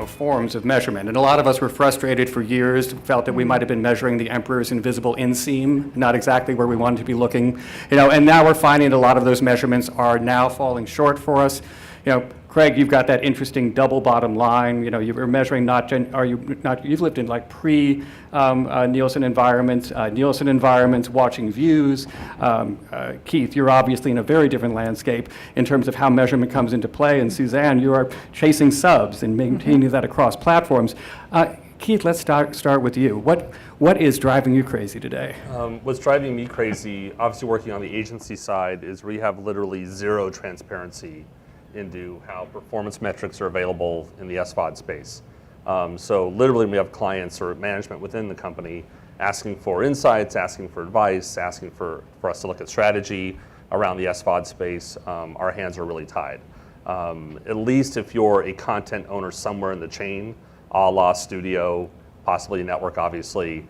forms of measurement. And a lot of us were frustrated for years, felt that we might have been measuring the emperor's invisible inseam, not exactly where we wanted to be looking. And now we're finding a lot of those measurements are now falling short for us. Craig, you've got that interesting double bottom line. You're measuring you've lived in like pre-Nielsen environments, watching views. Keith, you're obviously in a very different landscape in terms of how measurement comes into play. And Suzanne, you are chasing subs and maintaining that across platforms. Keith, let's start with you. What is driving you crazy today? What's driving me crazy, obviously working on the agency side, is we have literally zero transparency into how performance metrics are available in the SVOD space. So literally we have clients or management within the company asking for insights, asking for advice, asking for us to look at strategy around the SVOD space. Our hands are really tied. At least if you're a content owner somewhere in the chain, a la studio, possibly a network obviously,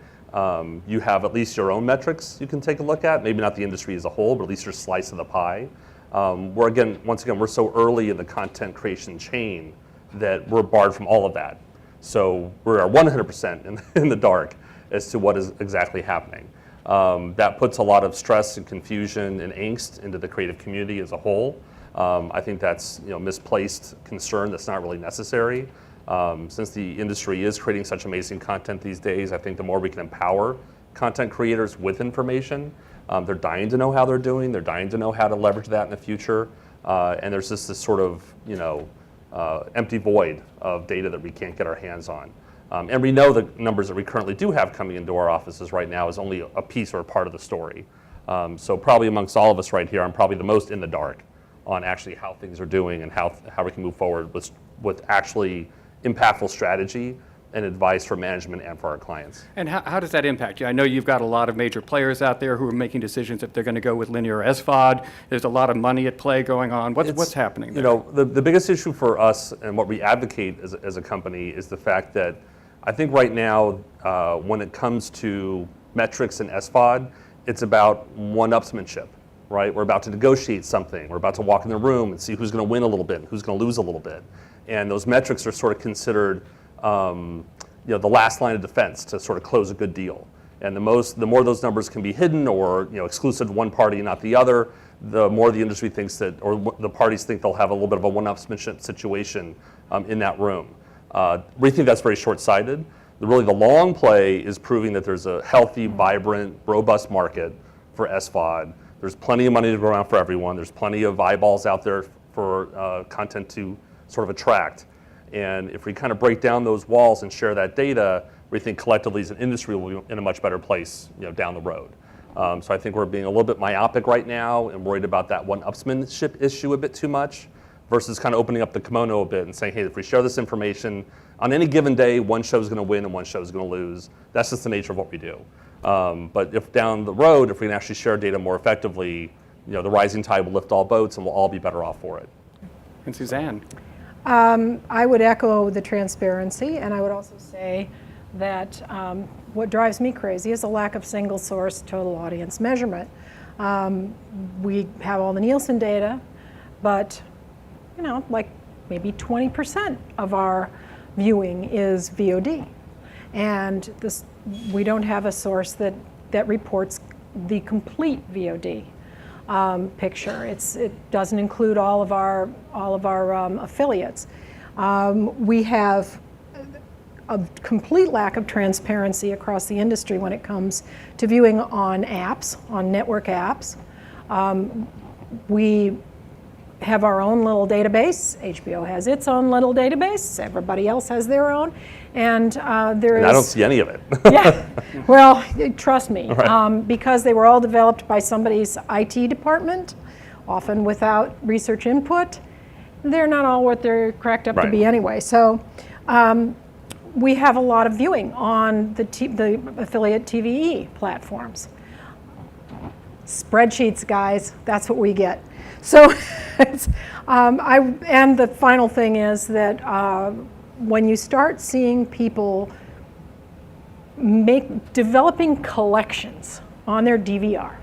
you have at least your own metrics you can take a look at, maybe not the industry as a whole, but at least your slice of the pie. Once again, we're so early in the content creation chain that we're barred from all of that. So we're 100% in the dark as to what is exactly happening. That puts a lot of stress and confusion and angst into the creative community as a whole. I think that's misplaced concern that's not really necessary. Since the industry is creating such amazing content these days, I think the more we can empower content creators with information, they're dying to know how they're doing. They're dying to know how to leverage that in the future. And there's just this sort of, empty void of data that we can't get our hands on. And we know the numbers that we currently do have coming into our offices right now is only a piece or a part of the story. So probably amongst all of us right here, I'm probably the most in the dark on actually how things are doing and how we can move forward with actually impactful strategy and advice for management and for our clients. And how does that impact you? I know you've got a lot of major players out there who are making decisions if they're going to go with linear SVOD. There's a lot of money at play going on. What's happening there? The biggest issue for us and what we advocate as a company is the fact that I think right now, when it comes to metrics and SVOD, it's about one-upsmanship, right? We're about to negotiate something. We're about to walk in the room and see who's going to win a little bit and who's going to lose a little bit. And those metrics are sort of considered the last line of defense to sort of close a good deal. And the more those numbers can be hidden or exclusive to one party and not the other, the more the industry thinks that, or the parties think they'll have a little bit of a one-upsmanship situation in that room. We think that's very short-sighted. Really, the long play is proving that there's a healthy, vibrant, robust market for SVOD. There's plenty of money to go around for everyone. There's plenty of eyeballs out there for content to sort of attract. And if we kind of break down those walls and share that data, we think collectively as an industry will be in a much better place down the road. So I think we're being a little bit myopic right now and worried about that one-upsmanship issue a bit too much versus kind of opening up the kimono a bit and saying, hey, if we share this information, on any given day, one show is going to win and one show is going to lose. That's just the nature of what we do. But if down the road, if we can actually share data more effectively, the rising tide will lift all boats and we'll all be better off for it. And Suzanne? I would echo the transparency, and I would also say that what drives me crazy is a lack of single source total audience measurement. We have all the Nielsen data, but like maybe 20% of our viewing is VOD. And we don't have a source that reports the complete VOD picture. It doesn't include all of our affiliates. We have a complete lack of transparency across the industry when it comes to viewing on apps, on network apps. We have our own little database. HBO has its own little database. Everybody else has their own. And I don't see any of it. Yeah, well, trust me, Right. Because they were all developed by somebody's IT department, often without research input, they're not all what they're cracked up to be anyway. So we have a lot of viewing on the affiliate TVE platforms. Spreadsheets, guys, that's what we get. So, and the final thing is that when you start seeing people developing collections on their DVR,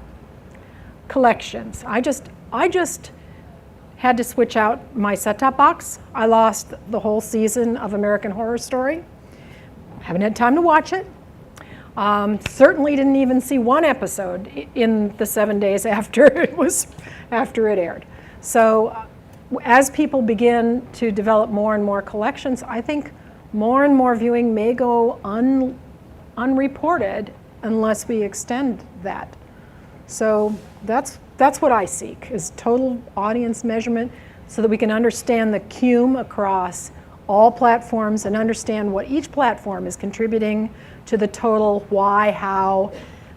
collections, I just had to switch out my set-top box. I lost the whole season of American Horror Story. Haven't had time to watch it. Certainly didn't even see one episode in the 7 days after it aired. So as people begin to develop more and more collections, I think more and more viewing may go unreported unless we extend that. So that's what I seek, is total audience measurement so that we can understand the cume across all platforms and understand what each platform is contributing to the total why, how,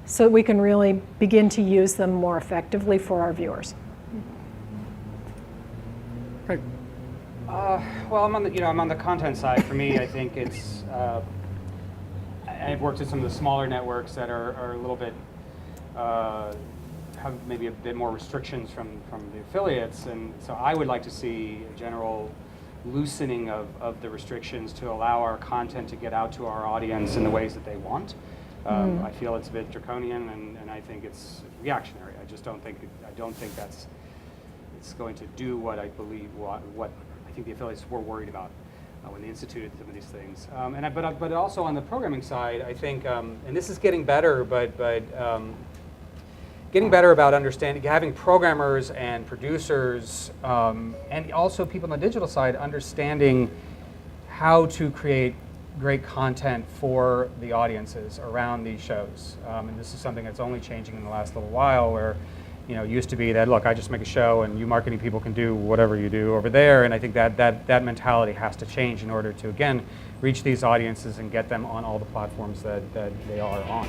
so that we can really begin to use them more effectively for our viewers. Right. Well, I'm on the content side. For me, I think it's. I've worked with some of the smaller networks that are a little bit have maybe a bit more restrictions from the affiliates, and so I would like to see a general loosening of the restrictions to allow our content to get out to our audience in the ways that they want. I feel it's a bit draconian, and I think it's reactionary. I just don't think that's it's going to do what I believe what I think the affiliates were worried about when they instituted some of these things. But also on the programming side, I think, and this is getting better, but getting better about understanding, having programmers and producers, and also people on the digital side understanding how to create great content for the audiences around these shows. And this is something that's only changing in the last little while, where it used to be that, look, I just make a show and you marketing people can do whatever you do over there, and I think that mentality has to change in order to, again, reach these audiences and get them on all the platforms that they are on.